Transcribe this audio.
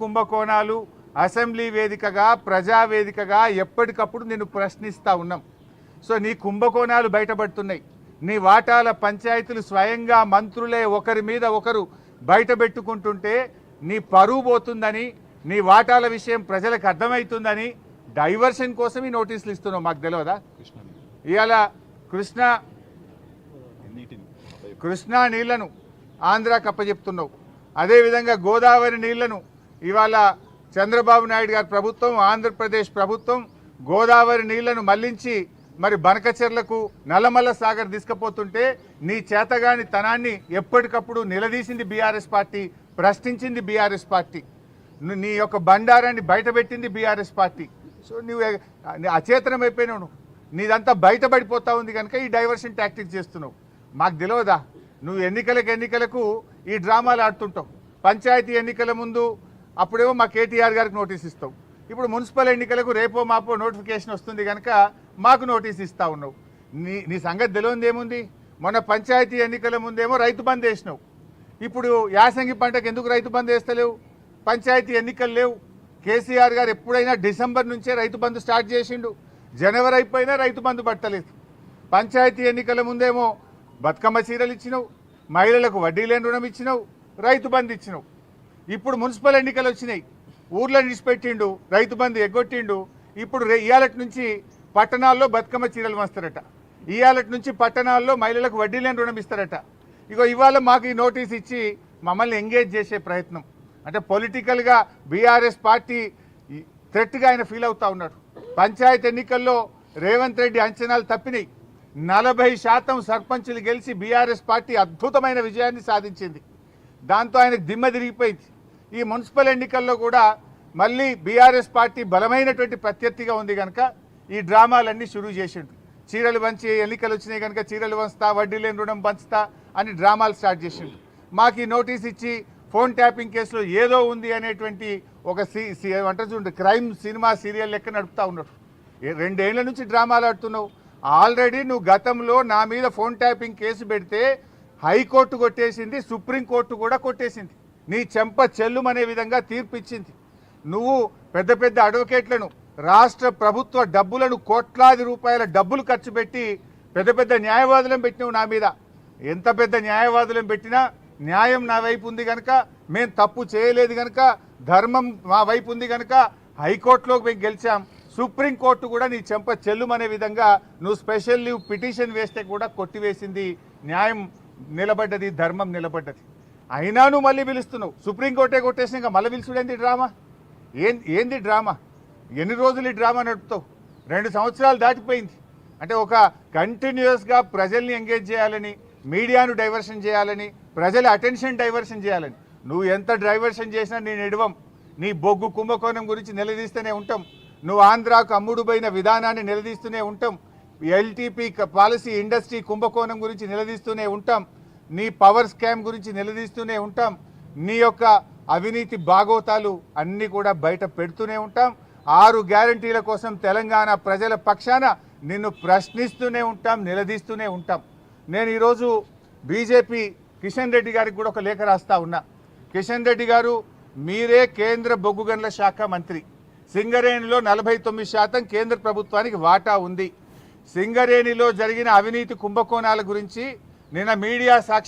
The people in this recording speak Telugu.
కుంభకోణాలు అసెంబ్లీ వేదికగా ప్రజావేదికగా ఎప్పటికప్పుడు నిన్ను ప్రశ్నిస్తూ ఉన్నాం. సో నీ కుంభకోణాలు బయటపడుతున్నాయి. నీ వాటాల పంచాయతీలు స్వయంగా మంత్రులే ఒకరి మీద ఒకరు బయట పెట్టుకుంటుంటే నీ పరువు పోతుందని, నీ వాటాల విషయం ప్రజలకు అర్థమవుతుందని డైవర్షన్ కోసం ఈ నోటీసులు ఇస్తున్నావు. మాకు తెలియదా? ఇవాళ కృష్ణా నీళ్లను ఆంధ్రాకి అప్పచెప్తున్నావు. అదేవిధంగా గోదావరి నీళ్లను ఇవాళ చంద్రబాబు నాయుడు గారి ప్రభుత్వం, ఆంధ్రప్రదేశ్ ప్రభుత్వం గోదావరి నీళ్లను మళ్లించి మరి బనకచెర్లకు నల్లమల్ల సాగర్ తీసుకుపోతుంటే నీ చేతగాని తనాన్ని ఎప్పటికప్పుడు నిలదీసింది బీఆర్ఎస్ పార్టీ, ప్రశ్నించింది బీఆర్ఎస్ పార్టీ, నీ యొక్క బండారాన్ని బయటపెట్టింది బీఆర్ఎస్ పార్టీ. సో నువ్వు అచేతనం అయిపోయినావు. నువ్వు నీదంతా బయటపడిపోతా ఉంది కనుక ఈ డైవర్షన్ టాక్టిక్స్ చేస్తున్నావు. మాకు తెలియదా? నువ్వు ఎన్నికలకు ఈ డ్రామాలు ఆడుతుంటావు. పంచాయతీ ఎన్నికల ముందు అప్పుడేమో మా కేటీఆర్ గారికి నోటీస్ ఇస్తావు. ఇప్పుడు మున్సిపల్ ఎన్నికలకు రేపో మాపో నోటిఫికేషన్ వస్తుంది కనుక మాకు నోటీస్ ఇస్తా ఉన్నావు. నీ సంగతి తెలియదు ఏముంది? మొన్న పంచాయతీ ఎన్నికల ముందేమో రైతు బంద్ వేసినావు. ఇప్పుడు యాసంగి పంటకు ఎందుకు రైతు బంద్ వేస్తలేవు? పంచాయతీ ఎన్నికలు లేవు. కేసీఆర్ గారు ఎప్పుడైనా డిసెంబర్ నుంచే రైతు బంద్ స్టార్ట్ చేసిండు. జనవరి అయిపోయినా రైతు బంద్ పట్టలేదు. పంచాయతీ ఎన్నికల ముందేమో బతుకమ్మ చీరలు ఇచ్చినావు, మహిళలకు వడ్డీ లేని రుణం ఇచ్చినావు, రైతు బంద్ ఇచ్చినావు. ఇప్పుడు మున్సిపల్ ఎన్నికలు వచ్చినాయి, ఊర్లో నిడిచిపెట్టిండు, రైతు బంద్ ఎగ్గొట్టిండు. ఇప్పుడు ఇవాళ నుంచి పట్టణాల్లో బతుకమ్మ చీరలు వస్తారట, ఇవాళ నుంచి పట్టణాల్లో మహిళలకు వడ్డీ లేని రుణం ఇస్తారట. ఇగో ఇవాళ మాకు ఈ నోటీస్ ఇచ్చి మమ్మల్ని ఎంగేజ్ చేసే ప్రయత్నం. అంటే పొలిటికల్గా బీఆర్ఎస్ పార్టీ థ్రెట్గా ఆయన ఫీల్ అవుతా ఉన్నాడు. పంచాయతీ ఎన్నికల్లో రేవంత్ రెడ్డి అంచనాలు తప్పినాయి. 40% సర్పంచులు గెలిచి బీఆర్ఎస్ పార్టీ అద్భుతమైన విజయాన్ని సాధించింది. దాంతో ఆయనకు దిమ్మ తిరిగిపోయింది. ఈ మున్సిపల్ ఎన్నికల్లో కూడా మళ్ళీ బీఆర్ఎస్ పార్టీ బలమైనటువంటి ప్రత్యర్థిగా ఉంది కనుక ఈ డ్రామాలన్నీ షురూ చేసిండు. చీరలు పంచి ఎన్నికలు వచ్చినాయి కనుక చీరలు పంచుతా, వడ్డీ లేని రుణం పంచుతా అని డ్రామాలు స్టార్ట్ చేసిండు. మాకు ఈ నోటీస్ ఇచ్చి ఫోన్ ట్యాపింగ్ కేసులో ఏదో ఉంది అనేటువంటి ఒక అంటారు చూడండి, క్రైమ్ సినిమా సీరియల్ లెక్క నడుపుతా ఉన్నాడు. 2 ఏళ్ల నుంచి డ్రామాలు ఆడుతున్నావు. ఆల్రెడీ నువ్వు గతంలో నా మీద ఫోన్ ట్యాపింగ్ కేసు పెడితే హైకోర్టు కొట్టేసింది, సుప్రీంకోర్టు కూడా కొట్టేసింది. నీ చెంప చెల్లుమనే విధంగా తీర్పు ఇచ్చింది. నువ్వు పెద్ద పెద్ద అడ్వకేట్లను, రాష్ట్ర ప్రభుత్వ డబ్బులను, కోట్లాది రూపాయల డబ్బులు ఖర్చు పెట్టి పెద్ద పెద్ద న్యాయవాదులను పెట్టినావు నా మీద. ఎంత పెద్ద న్యాయవాదులను పెట్టినా న్యాయం నా వైపు ఉంది కనుక, మేము తప్పు చేయలేదు కనుక, ధర్మం మా వైపు ఉంది కనుక హైకోర్టులోకి మేము గెలిచాం. సుప్రీంకోర్టు కూడా నీ చెంప చెల్లుమనే విధంగా నువ్వు స్పెషల్ లీవ్ పిటిషన్ వేస్తే కూడా కొట్టివేసింది. న్యాయం నిలబడ్డది, ధర్మం నిలబడ్డది. అయినా నువ్వు మళ్ళీ పిలుస్తున్నావు. సుప్రీంకోర్టే కొట్టేసినాక మళ్ళీ పిలుచుడేంది డ్రామా? ఏంది డ్రామా? ఎన్ని రోజులు ఈ డ్రామా నడుపుతావు? 2 సంవత్సరాలు దాటిపోయింది. అంటే ఒక కంటిన్యూస్గా ప్రజల్ని ఎంగేజ్ చేయాలని, మీడియాను డైవర్షన్ చేయాలని, ప్రజల అటెన్షన్ డైవర్షన్ చేయాలని నువ్వు ఎంత డైవర్షన్ చేసినా నేను ఎడవం. నీ బొగ్గు కుంభకోణం గురించి నిలదీస్తూనే ఉంటాం. నువ్వు ఆంధ్రాకు అమ్ముడు పోయిన విధానాన్ని నిలదీస్తూనే ఉంటాం. ఎల్టీపీ పాలసీ ఇండస్ట్రీ కుంభకోణం గురించి నిలదీస్తూనే ఉంటాం. నీ పవర్ స్కామ్ గురించి నిలదీస్తూనే ఉంటాం. నీ యొక్క అవినీతి బాగోతాలు అన్నీ కూడా బయట పెడుతూనే ఉంటాం. 6 గ్యారంటీల కోసం తెలంగాణ ప్రజల పక్షాన నిన్ను ప్రశ్నిస్తూనే ఉంటాం, నిలదీస్తూనే ఉంటాం. నేను ఈరోజు బీజేపీ కిషన్ రెడ్డి గారికి కూడా ఒక లేఖ రాస్తా ఉన్నా. కిషన్ రెడ్డి గారు, మీరే కేంద్ర బొగ్గు గనుల శాఖ మంత్రి. సింగరేణిలో 49% కేంద్ర ప్రభుత్వానికి వాటా ఉంది. సింగరేణిలో జరిగిన అవినీతి కుంభకోణాల గురించి నిన్న మీడియా సాక్షి